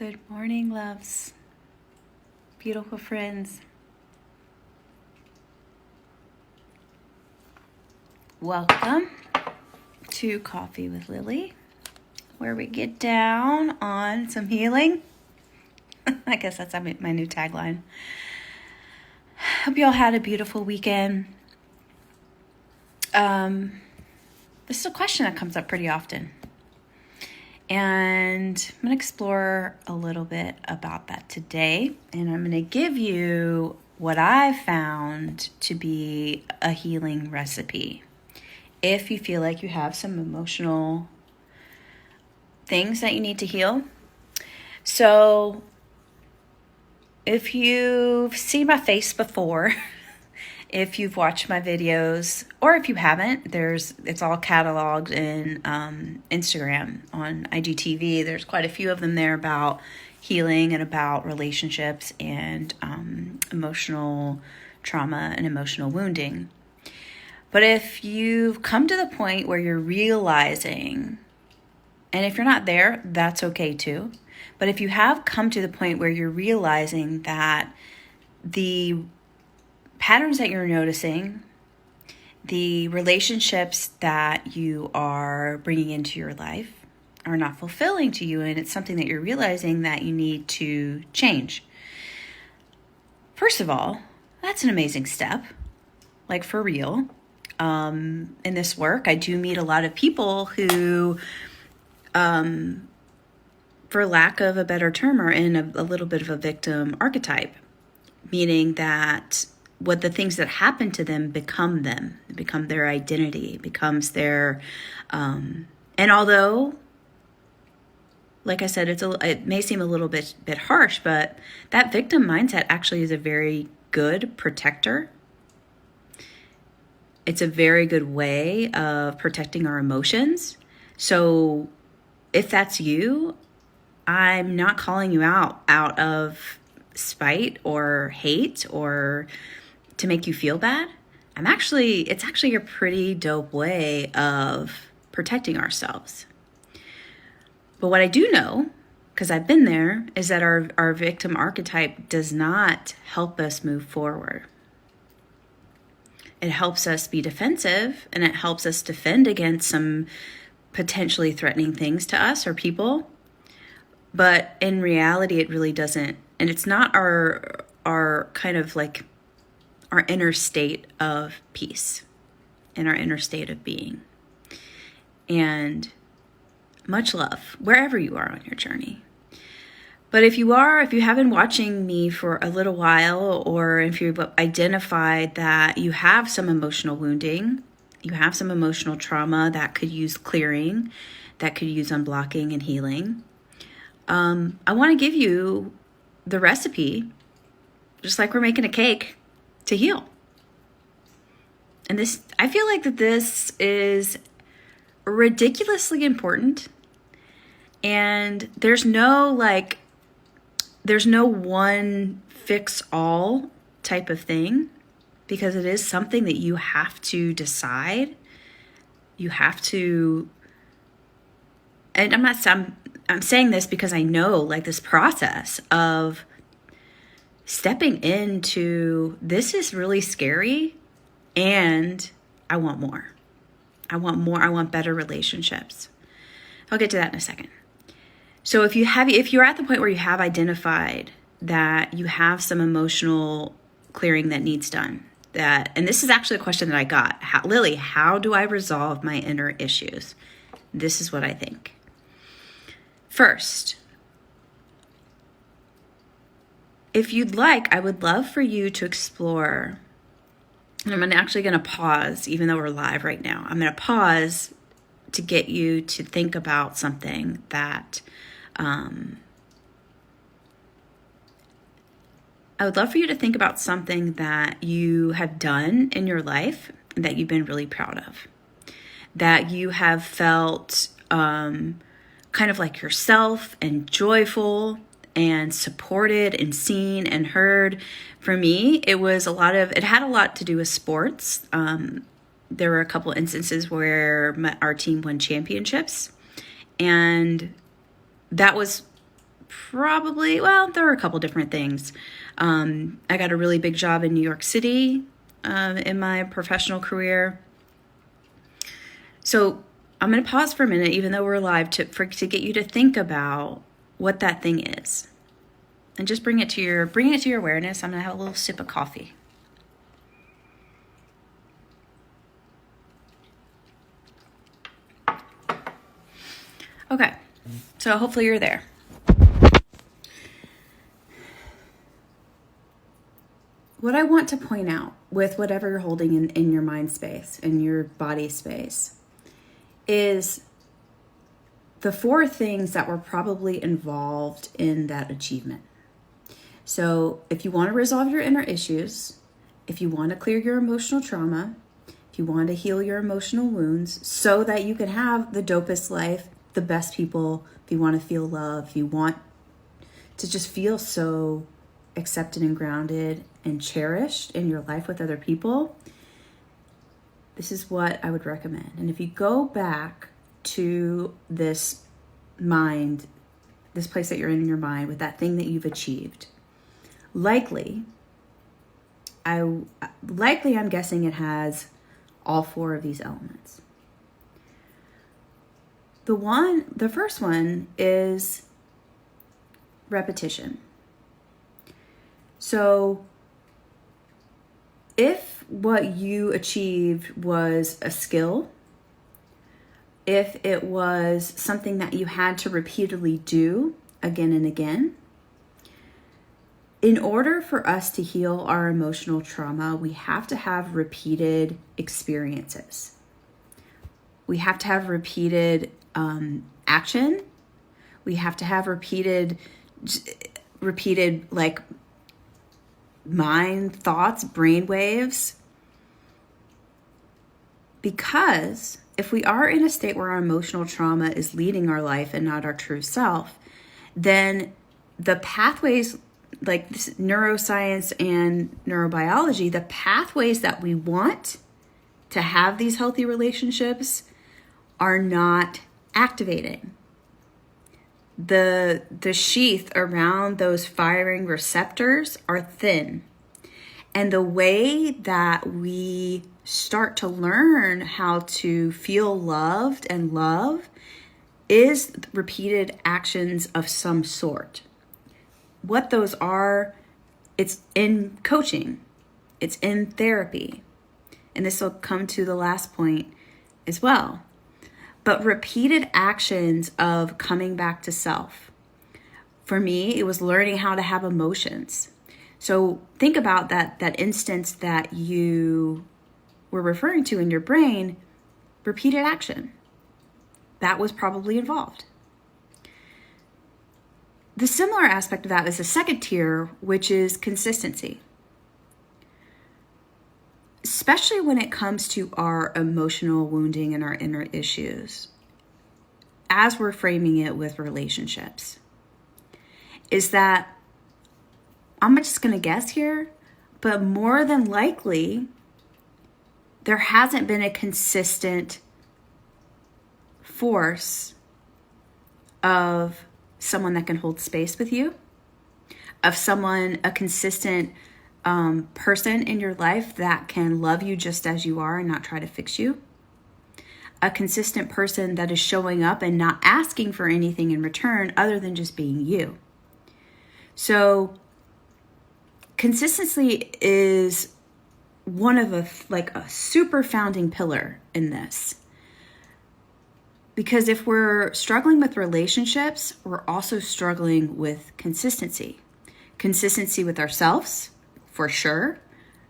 Good morning, loves, beautiful friends. Welcome to Coffee with Lilli, where we get down on some healing. I guess that's my new tagline. Hope you all had a beautiful weekend. This is a question that comes up pretty often. And I'm going to explore a little bit about that today. And I'm going to give you what I found to be a healing recipe. If you feel like you have some emotional things that you need to heal. So if you've seen my face before, if you've watched my videos, or if you haven't, it's all cataloged in Instagram on IGTV. There's quite a few of them there about healing and about relationships and emotional trauma and emotional wounding. But if you've come to the point where you're realizing, and if you're not there, that's okay too. But if you have come to the point where you're realizing that the patterns that you're noticing, the relationships that you are bringing into your life are not fulfilling to you, and it's something that you're realizing that you need to change. First of all, that's an amazing step, like for real. In this work, I do meet a lot of people who, for lack of a better term, are in a little bit of a victim archetype, meaning that what the things that happen to them become them, become their identity, becomes their, and although, like I said, it may seem a little bit harsh, but that victim mindset actually is a very good protector. It's a very good way of protecting our emotions. So if that's you, I'm not calling you out of spite or hate or to make you feel bad. It's actually a pretty dope way of protecting ourselves. But what I do know, because I've been there, is that our victim archetype does not help us move forward. It helps us be defensive, and it helps us defend against some potentially threatening things to us or people. But in reality, it really doesn't. And it's not our kind of like our inner state of peace and our inner state of being. And much love wherever you are on your journey. But if you have been watching me for a little while, or if you've identified that you have some emotional wounding, you have some emotional trauma that could use clearing, that could use unblocking and healing, I want to give you the recipe, just like we're making a cake, to heal. And I feel like that this is ridiculously important. And there's no one fix all type of thing, because it is something that you have to decide. You have to, and I'm saying this because I know, like, this process of stepping into this is really scary, and I want more. I want better relationships. I'll get to that in a second. So if you're at the point where you have identified that you have some emotional clearing that needs done, and this is actually a question that I got, Lilli, how do I resolve my inner issues? This is what I think. First, if you'd like, I would love for you to explore, and I'm actually going to pause, even though we're live right now. I'm going to pause to get you to think about something that I would love for you to think about something that you have done in your life that you've been really proud of, that you have felt kind of like yourself and joyful and supported and seen and heard. For me, it had a lot to do with sports. There were a couple instances where our team won championships, and that was probably, well, there are a couple different things. I got a really big job in New York City in my professional career. So I'm going to pause for a minute, even though we're live, to get you to think about what that thing is, and just bring it to your awareness. I'm going to have a little sip of coffee. Okay, so hopefully you're there. What I want to point out with whatever you're holding in your mind space, in your body space, is the 4 things that were probably involved in that achievement. So if you want to resolve your inner issues, if you want to clear your emotional trauma, if you want to heal your emotional wounds so that you can have the dopest life, the best people, if you want to feel love, if you want to just feel so accepted and grounded and cherished in your life with other people, this is what I would recommend. And if you go back to this mind, this place that you're in your mind with that thing that you've achieved, likely I'm guessing it has all 4 of these elements. The first one is repetition. So if what you achieved was a skill, if it was something that you had to repeatedly do again and again, in order for us to heal our emotional trauma, we have to have repeated experiences. We have to have repeated action. We have to have repeated like mind thoughts, brain waves. Because if we are in a state where our emotional trauma is leading our life and not our true self, then the pathways, like neuroscience and neurobiology, the pathways that we want to have these healthy relationships are not activating. The sheath around those firing receptors are thin. And the way that we start to learn how to feel loved and love is repeated actions of some sort. What those are, it's in coaching, it's in therapy. And this will come to the last point as well. But repeated actions of coming back to self. For me, it was learning how to have emotions. So think about that instance that you were referring to in your brain, repeated action. That was probably involved. The similar aspect of that is the second tier, which is consistency. Especially when it comes to our emotional wounding and our inner issues, as we're framing it with relationships, is that, I'm just going to guess here, but more than likely, there hasn't been a consistent force of someone that can hold space with you, of someone, a consistent person in your life that can love you just as you are and not try to fix you. A consistent person that is showing up and not asking for anything in return other than just being you. So consistency is one of a super founding pillar in this. Because if we're struggling with relationships, we're also struggling with consistency. Consistency with ourselves, for sure.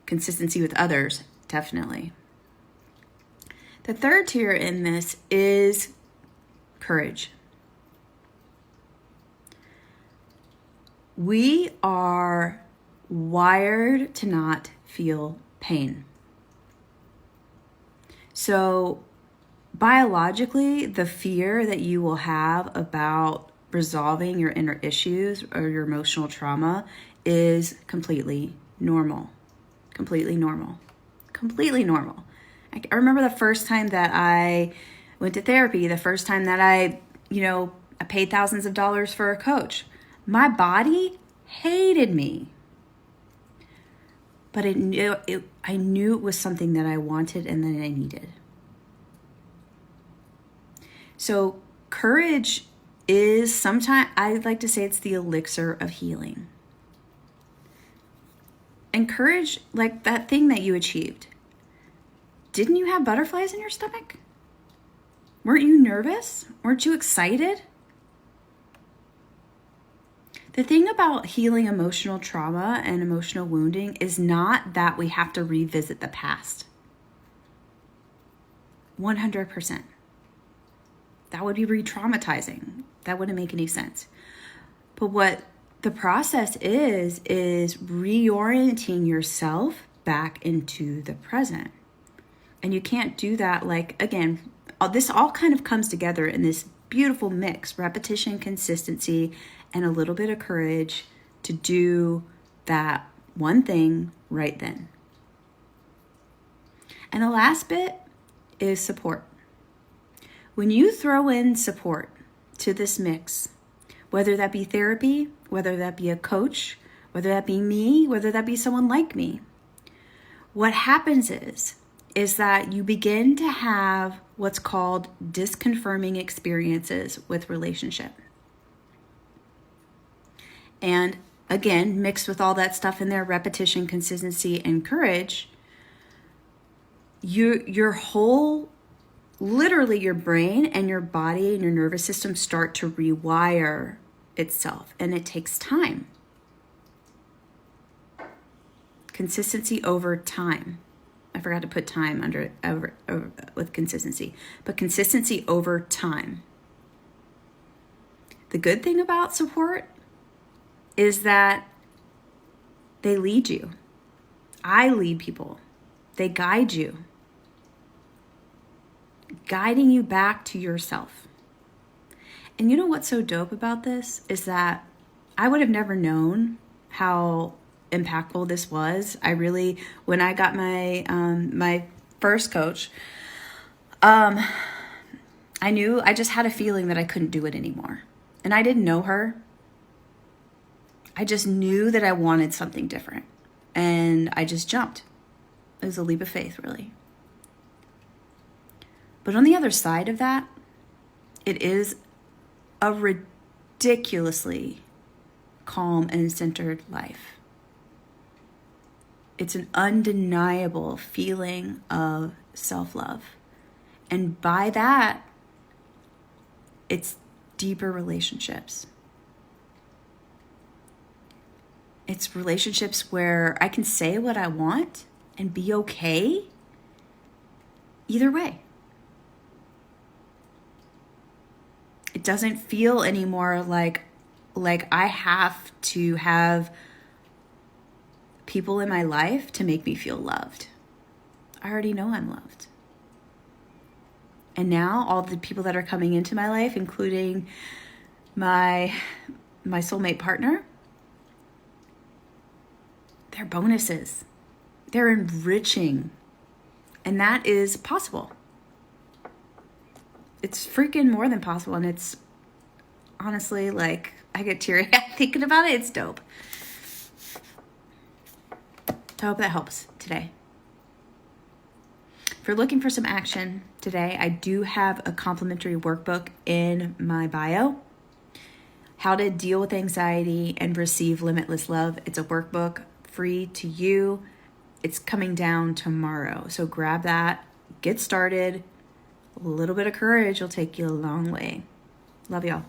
Consistency with others, definitely. The third tier in this is courage. We are wired to not feel pain. So biologically, the fear that you will have about resolving your inner issues or your emotional trauma is completely normal. Completely normal. Completely normal. I remember the first time that I went to therapy, the first time that I paid thousands of dollars for a coach. My body hated me. But I knew it was something that I wanted and that I needed. So courage is sometimes, I like to say it's the elixir of healing. And courage, like that thing that you achieved. Didn't you have butterflies in your stomach? Weren't you nervous? Weren't you excited? The thing about healing emotional trauma and emotional wounding is not that we have to revisit the past. 100%. That would be re-traumatizing. That wouldn't make any sense. But what the process is reorienting yourself back into the present. And you can't do that, like, again, this all kind of comes together in this beautiful mix, repetition, consistency, and a little bit of courage to do that one thing right then. And the last bit is support. When you throw in support to this mix, whether that be therapy, whether that be a coach, whether that be me, whether that be someone like me, what happens is that you begin to have what's called disconfirming experiences with relationship. And again, mixed with all that stuff in there, repetition, consistency, and courage, your whole, literally your brain and your body and your nervous system start to rewire itself, and it takes time. Consistency over time. I forgot to put time under with consistency, but consistency over time. The good thing about support is that they lead you. I lead people. They guide you, guiding you back to yourself. And you know what's so dope about this is that I would have never known how impactful this was. When I got my my first coach, I just had a feeling that I couldn't do it anymore. And I didn't know her. I just knew that I wanted something different. And I just jumped. It was a leap of faith, really. But on the other side of that, it is a ridiculously calm and centered life. It's an undeniable feeling of self-love. And by that, it's deeper relationships. It's relationships where I can say what I want and be okay either way. It doesn't feel anymore like I have to have people in my life to make me feel loved. I already know I'm loved. And now all the people that are coming into my life, including my soulmate partner, they're bonuses. They're enriching. And that is possible. It's freaking more than possible. And it's honestly, like, I get teary-eyed thinking about it. It's dope. I hope that helps today. If you're looking for some action today, I do have a complimentary workbook in my bio. How to deal with anxiety and receive limitless love. It's a workbook free to you. It's coming down tomorrow. So grab that, get started. A little bit of courage will take you a long way. Love y'all.